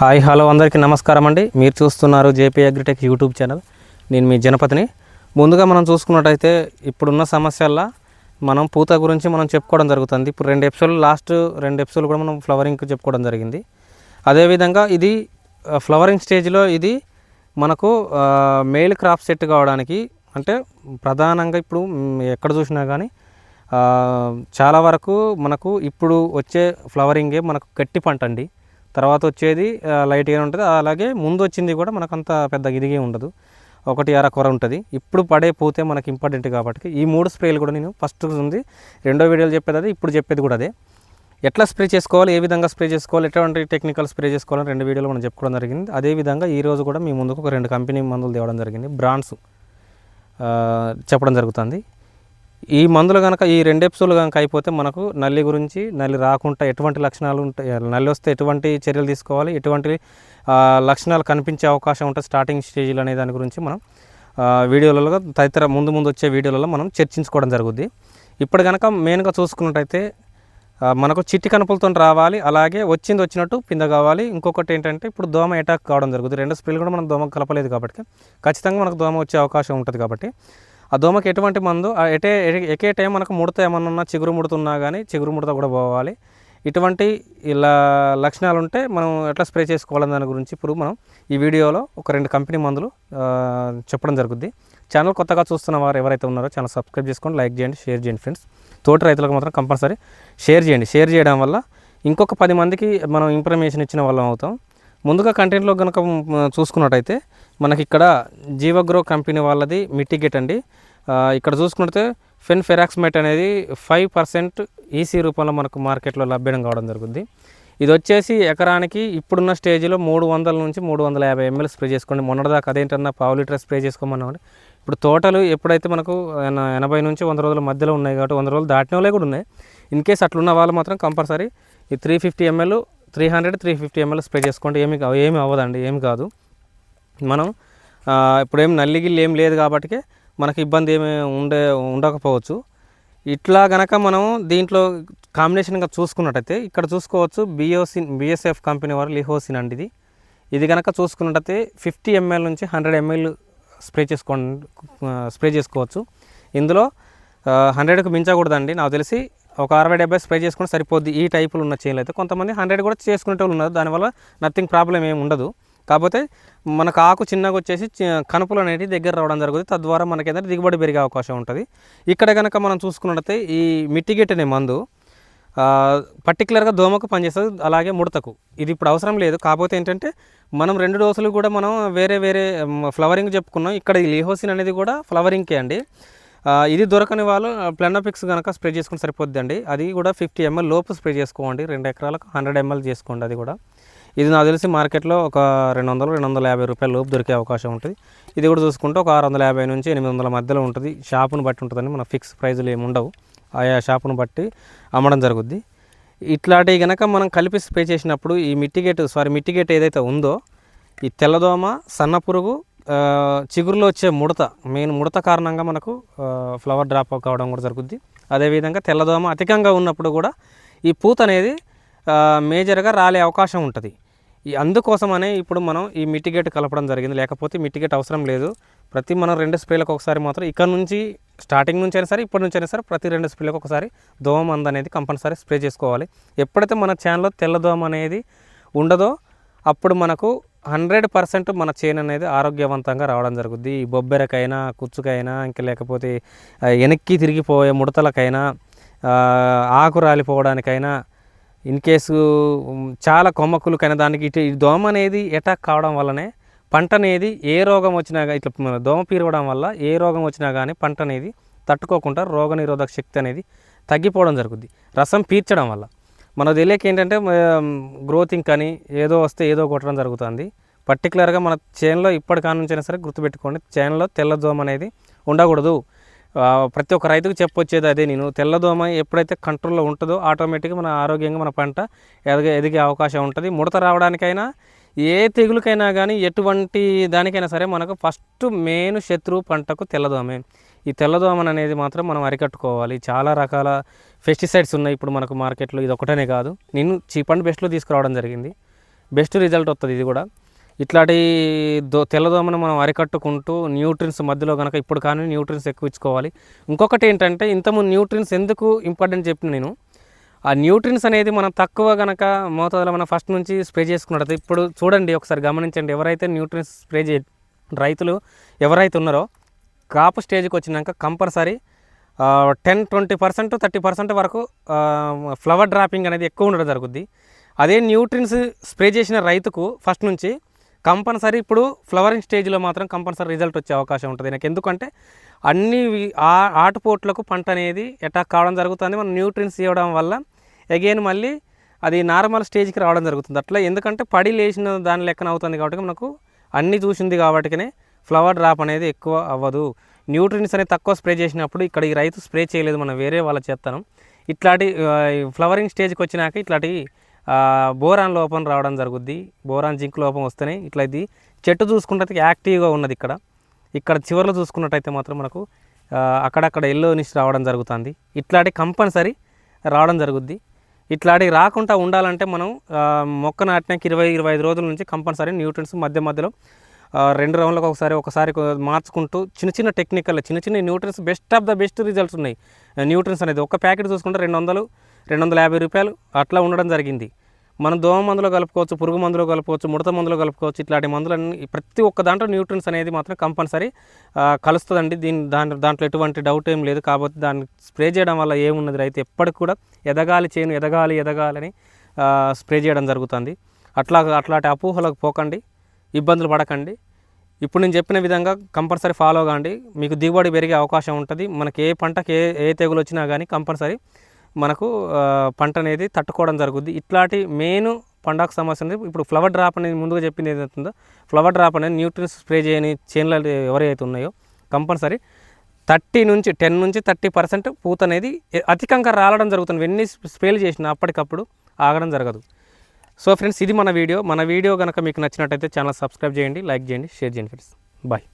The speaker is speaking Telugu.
హాయ్ హలో అందరికీ నమస్కారం అండి. మీరు చూస్తున్నారు జేపీ అగ్రిటెక్ యూట్యూబ్ ఛానల్. నేను మీ జనపతిని. ముందుగా మనం చూసుకున్నట్టయితే ఇప్పుడున్న సమస్యల్లో మనం పూత గురించి మనం చెప్పుకోవడం జరుగుతుంది. ఇప్పుడు లాస్ట్ రెండు ఎపిసోడ్లు కూడా మనం ఫ్లవరింగ్కి చెప్పుకోవడం జరిగింది. అదేవిధంగా ఇది ఫ్లవరింగ్ స్టేజ్లో ఇది మనకు మెయిల్ క్రాప్ సెట్ కావడానికి అంటే ప్రధానంగా ఇప్పుడు ఎక్కడ చూసినా కానీ చాలా వరకు మనకు ఇప్పుడు వచ్చే ఫ్లవరింగే మనకు గట్టి పంట అండి. తర్వాత వచ్చేది లైట్గా ఉంటుంది. అలాగే ముందు వచ్చింది కూడా మనకు అంత పెద్ద ఇదిగే ఉండదు, ఒకటి అరకొర ఉంటుంది. ఇప్పుడు పడే పూతే మనకి ఇంపార్టెంట్ కాబట్టి ఈ 3 స్ప్రేలు కూడా నేను ఫస్ట్ ఉంది, రెండో వీడియోలు చెప్పేది అదే, ఇప్పుడు చెప్పేది కూడా అదే. ఎట్లా స్ప్రే చేసుకోవాలి, ఏ విధంగా స్ప్రే చేసుకోవాలి, ఎటువంటి టెక్నికల్ స్ప్రే చేసుకోవాలని 2 వీడియోలు మనం చెప్పుకోవడం జరిగింది. అదేవిధంగా ఈరోజు కూడా మీ ముందుకు ఒక 2 కంపెనీ మందులు తేవడం జరిగింది, బ్రాండ్స్ చెప్పడం జరుగుతుంది. ఈ మందులు కనుక ఈ 2 ఎపిసోడ్లు కనుక అయిపోతే మనకు నల్లి గురించి, నల్లి రాకుండా ఎటువంటి లక్షణాలు ఉంటాయి, నల్లి వస్తే ఎటువంటి చర్యలు తీసుకోవాలి, ఎటువంటి లక్షణాలు కనిపించే అవకాశం ఉంటుంది స్టార్టింగ్ స్టేజ్లో అనే దాని గురించి మనం వీడియోలలో తదితర ముందు వచ్చే వీడియోలలో మనం చర్చించుకోవడం జరుగుద్ది. ఇప్పుడు కనుక మెయిన్గా చూసుకున్నట్టయితే మనకు చిట్టి కనుపులతో రావాలి, అలాగే వచ్చినట్టు పింద కావాలి. ఇంకొకటి ఏంటంటే ఇప్పుడు దోమ అటాక్ కావడం జరుగుతుంది. 2 స్ప్రేలు కూడా మనం దోమ కలపలేదు కాబట్టి ఖచ్చితంగా మనకు దోమ వచ్చే అవకాశం ఉంటుంది. కాబట్టి ఆ దోమకి ఎటువంటి మందు ఎకే టైం మనకు ముడత ఏమన్నా ఉన్నా, చిగురు ముడుతున్నా కానీ చిగురు ముడత కూడా పోవాలి. ఇటువంటి ఇలా లక్షణాలు ఉంటే మనం ఎట్లా స్ప్రే చేసుకోవాలని దాని గురించి ఇప్పుడు మనం ఈ వీడియోలో ఒక 2 కంపెనీ మందులు చెప్పడం జరుగుద్ది. ఛానల్ కొత్తగా చూస్తున్న వారు ఎవరైతే ఉన్నారో ఛానల్ సబ్స్క్రైబ్ చేసుకోండి, లైక్ చేయండి, షేర్ చేయండి ఫ్రెండ్స్. తోటి రైతులకు మాత్రం కంపల్సరీ షేర్ చేయండి. షేర్ చేయడం వల్ల ఇంకొక 10 మందికి మనం ఇన్ఫర్మేషన్ ఇచ్చిన వాళ్ళం అవుతాం. ముందుగా కంటెంట్లో కనుక చూసుకున్నట్టయితే మనకి ఇక్కడ జీవగ్రో కంపెనీ వాళ్ళది మిటిగేట్ అండి. ఇక్కడ చూసుకుంటే ఫెరాక్స్మేట్ అనేది 5% ఈసీ రూపంలో మనకు మార్కెట్లో లభ్యం కావడం జరుగుతుంది. ఇది వచ్చేసి ఎకరానికి ఇప్పుడున్న స్టేజ్లో 300 నుంచి 350 ml స్ప్రే చేసుకోండి. మొన్నటిదాకా అదేంటన్నా పావు లీటర్ స్ప్రే చేసుకోమన్నామండి. ఇప్పుడు తోటలు ఎప్పుడైతే మనకు 80 నుంచి 100 రోజుల మధ్యలో ఉన్నాయి కాబట్టి 100 రోజులు దాటిన వాళ్ళే కూడా ఉన్నాయి. ఇన్ కేస్ అట్లున్న వాళ్ళు మాత్రం కంపల్సరీ ఈ 350 ml 350 ml స్ప్రే చేసుకోండి. ఏమి అవ్వదండి, ఏమి కాదు. మనం ఇప్పుడు నల్లిగిల్లు ఏం లేదు కాబట్టి మనకి ఇబ్బంది ఏమి ఉండకపోవచ్చు. ఇట్లా గనక మనం దీంట్లో కాంబినేషన్గా చూసుకున్నట్టయితే ఇక్కడ చూసుకోవచ్చు బిఎస్ఎఫ్ కంపెనీ వారు లిహోసిన్ అండి. ఇది కనుక చూసుకున్నట్టయితే 50 ml నుంచి 100 ml స్ప్రే చేసుకోవచ్చు. ఇందులో 100కు మించకూడదండి. నాకు తెలిసి ఒక 60-70 స్ప్రే చేసుకుంటే సరిపోద్ది. ఈ టైపులు ఉన్న చేనులు అయితే కొంతమంది 100 కూడా చేసుకునే వాళ్ళు ఉన్నారు. దానివల్ల నథింగ్ ప్రాబ్లం ఏమి ఉండదు. కాకపోతే మనకు ఆకు చిన్నగా వచ్చేసి కనుపులు అనేవి దగ్గర రావడం జరుగుతుంది. తద్వారా మనకి ఏంటంటే దిగుబడి పెరిగే అవకాశం ఉంటుంది. ఇక్కడ కనుక మనం చూసుకున్నట్టయితే ఈ మిటిగేట్ అనే మందు పర్టికులర్గా దోమకు పనిచేస్తుంది, అలాగే ముడతకు. ఇది ఇప్పుడు అవసరం లేదు. కాకపోతే ఏంటంటే మనం 2 డోసులు కూడా మనం వేరే ఫ్లవరింగ్ చెప్పుకున్నాం. ఇక్కడ ఈ లిహోసిన్ అనేది కూడా ఫ్లవరింగ్కే అండి. ఇది దొరకని వాళ్ళు ప్లెనోపిక్స్ కనుక స్ప్రే చేసుకుని సరిపోద్ది అండి. అది కూడా 50 ml లోపు స్ప్రే చేసుకోండి. 2 ఎకరాలకు 100 ml చేసుకోండి. అది కూడా ఇది నాకు తెలిసి మార్కెట్లో ఒక 200-250 రూపాయల లోపు దొరికే అవకాశం ఉంటుంది. ఇది కూడా చూసుకుంటే ఒక 650 నుంచి 800 మధ్యలో ఉంటుంది. షాపును బట్టి ఉంటుందని మన ఫిక్స్ ప్రైజులు ఏమి ఉండవు, ఆయా షాపును బట్టి అమ్మడం జరుగుద్ది. ఇట్లాంటివి కనుక మనం కలిపి స్ప్రే చేసినప్పుడు ఈ మిటిగేట్ ఏదైతే ఉందో ఈ తెల్లదోమ, సన్నపురుగు, చిగురులో వచ్చే మెయిన్ ముడత కారణంగా మనకు ఫ్లవర్ డ్రాప్ కావడం కూడా జరుగుద్ది. అదేవిధంగా తెల్లదోమ అధికంగా ఉన్నప్పుడు కూడా ఈ పూత అనేది మేజర్గా రాలే అవకాశం ఉంటుంది. అందుకోసమనే ఇప్పుడు మనం ఈ మిటిగేట్ కలపడం జరిగింది. లేకపోతే మిటిగేట్ అవసరం లేదు. మనం 2 స్ప్రేలకు ఒకసారి మాత్రం ఇక్కడ నుంచి స్టార్టింగ్ నుంచి అయినా సరే ఇప్పటి నుంచి అయినా సరే ప్రతి 2 స్ప్రేలకు ఒకసారి దోమ మందు అనేది కంపల్సరీ స్ప్రే చేసుకోవాలి. ఎప్పుడైతే మన చేనులో తెల్లదోమ అనేది ఉండదో అప్పుడు మనకు 100% మన చేను అనేది ఆరోగ్యవంతంగా రావడం జరుగుద్ది. ఈ బొబ్బెరకైనా, కుచ్చుకైనా, ఇంకా లేకపోతే వెనక్కి తిరిగిపోయే ముడతలకైనా, ఆకు రాలిపోవడానికైనా, ఇన్ కేసు చాలా కొమ్మకులకైనా దానికి ఈ దోమ అనేది అటాక్ కావడం వల్లనే పంట అనేది ఏ రోగం వచ్చినా ఇట్లా దోమ పీరవడం వల్ల ఏ రోగం వచ్చినా కానీ పంట అనేది తట్టుకోకుండా రోగనిరోధక శక్తి అనేది తగ్గిపోవడం జరుగుద్ది రసం పీల్చడం వల్ల. మనకు తెలియక ఏంటంటే గ్రోతింగ్ కానీ ఏదో వస్తే ఏదో కొట్టడం జరుగుతుంది. పర్టికులర్గా మన చేనులో ఇప్పటికాడ నుంచైనా సరే గుర్తుపెట్టుకోండి, చేనులో తెల్లదోమ అనేది ఉండకూడదు. ప్రతి ఒక్క రైతుకు చెప్పొచ్చేది అదే. నేను తెల్లదోమ ఎప్పుడైతే కంట్రోల్లో ఉంటుందో ఆటోమేటిక్గా మన ఆరోగ్యంగా మన పంట ఎదిగే అవకాశం ఉంటుంది. ముడత రావడానికైనా ఏ తెగులకైనా కానీ ఎటువంటి దానికైనా సరే మనకు ఫస్ట్ మెయిన్ శత్రువు పంటకు తెల్లదోమే. ఈ తెల్లదోమను అనేది మాత్రం మనం అరికట్టుకోవాలి. చాలా రకాల పెస్టిసైడ్స్ ఉన్నాయి ఇప్పుడు మనకు మార్కెట్లో, ఇది ఒకటనే కాదు. నేను చీప్ అండ్ బెస్ట్లో తీసుకురావడం జరిగింది. బెస్ట్ రిజల్ట్ వస్తుంది ఇది కూడా. ఇట్లాంటి తెల్లదోమను మనం అరికట్టుకుంటూ న్యూట్రిన్స్ మధ్యలో కనుక ఇప్పుడు కానీ న్యూట్రిన్స్ ఎక్కువ ఇచ్చుకోవాలి. ఇంకొకటి ఏంటంటే ఇంతకుముందు న్యూట్రిన్స్ ఎందుకు ఇంపార్టెంట్ చెప్పిన నేను, ఆ న్యూట్రిన్స్ అనేది మనం తక్కువ కనుక మోతాదులో మనం ఫస్ట్ నుంచి స్ప్రే చేసుకున్నట్టు. ఇప్పుడు చూడండి ఒకసారి గమనించండి, ఎవరైతే న్యూట్రిన్స్ స్ప్రే రైతులు ఎవరైతే ఉన్నారో క్రాప్ స్టేజ్కి వచ్చినాక కంపల్సరీ 10-20% 30% వరకు ఫ్లవర్ డ్రాపింగ్ అనేది ఎక్కువ ఉండడం జరుగుద్ది. అదే న్యూట్రిన్స్ స్ప్రే చేసిన రైతుకు ఫస్ట్ నుంచి కంపల్సరీ ఇప్పుడు ఫ్లవరింగ్ స్టేజ్లో మాత్రం కంపల్సరీ రిజల్ట్ వచ్చే అవకాశం ఉంటుంది. నాకు ఎందుకంటే అన్ని ఆటుపోట్లకు పంట అనేది అటాక్ కావడం జరుగుతుంది. మనం న్యూట్రిన్స్ ఇవ్వడం వల్ల అగైన్ మళ్ళీ అది నార్మల్ స్టేజ్కి రావడం జరుగుతుంది. అట్లా ఎందుకంటే పడి లేచిన దాని లెక్కన అవుతుంది కాబట్టి మనకు అన్నీ చూసింది కాబట్టినే ఫ్లవర్ డ్రాప్ అనేది ఎక్కువ అవ్వదు. న్యూట్రిన్స్ అనేది తక్కువ స్ప్రే చేసినప్పుడు ఇక్కడ ఈ రైతు స్ప్రే చేయలేదు, మనం వేరే వాళ్ళ చేస్తాను. ఇట్లాంటి ఫ్లవరింగ్ స్టేజ్కి వచ్చినాక ఇట్లాంటి బోరాన్ లోపం రావడం జరుగుద్ది. బోరాన్ జింక్ లోపం వస్తేనే ఇట్లా ఇది చెట్టు చూసుకుంటే యాక్టివ్గా ఉన్నది. ఇక్కడ చివరిలో చూసుకున్నట్టయితే మాత్రం మనకు అక్కడక్కడ ఎల్లోనిష్ రావడం జరుగుతుంది. ఇట్లాంటి కంపల్సరీ రావడం జరుగుద్ది. ఇట్లాంటివి రాకుండా ఉండాలంటే మనం మొక్క నాటినాక 20-25 రోజుల నుంచి కంపల్సరీ న్యూట్రిన్స్ మధ్యలో 2 రౌండ్లకు ఒకసారి మార్చుకుంటూ చిన్న టెక్నికల్ చిన్న nutrients best of the best results ఉన్నాయి. న్యూట్రిన్స్ అనేది ఒక ప్యాకెట్ చూసుకుంటే 200-250 రూపాయలు అట్లా ఉండడం జరిగింది. మనం దోమ మందులో కలుపుకోవచ్చు, పురుగు మందులో కలుపుకోవచ్చు, ముడత మందులో కలుపుకోవచ్చు. ఇట్లాంటి మందులన్నీ ప్రతి ఒక్క దాంట్లో న్యూట్రిన్స్ అనేది మాత్రం కంపల్సరీ కలుస్తుందండి. దాంట్లో ఎటువంటి డౌట్ ఏం లేదు. కాబట్టి దాన్ని స్ప్రే చేయడం వల్ల ఏమున్నది, రైతు ఎప్పటికి కూడా ఎదగాలని స్ప్రే చేయడం జరుగుతుంది. అట్లాంటి అపోహలకు పోకండి, ఇబ్బందులు పడకండి. ఇప్పుడు నేను చెప్పిన విధంగా కంపల్సరీ ఫాలో కాండి, మీకు దిగుబడి పెరిగే అవకాశం ఉంటుంది. మనకి ఏ పంటకి ఏ తెగులు వచ్చినా కానీ కంపల్సరీ మనకు పంట అనేది తట్టుకోవడం జరుగుద్ది. ఇట్లాంటి మెయిన్ పండగ సమస్య అనేది ఇప్పుడు ఫ్లవర్ డ్రాప్ అనేది ముందుగా చెప్పింది ఏదైతుందో, ఫ్లవర్ డ్రాప్ అనేది న్యూట్రిన్స్ స్ప్రే చేయని చేనులు ఎవరైతే ఉన్నాయో కంపల్సరీ 10-30% పూత అనేది అధికంగా రాలడం జరుగుతుంది. ఎన్ని స్ప్రేలు చేసినా అప్పటికప్పుడు ఆగడం జరగదు. సో ఫ్రెండ్స్, ఇది మన వీడియో కనుక మీకు నచ్చినట్టయితే ఛానల్ సబ్స్క్రైబ్ చేయండి, లైక్ చేయండి, షేర్ చేయండి ఫ్రెండ్స్. బాయ్.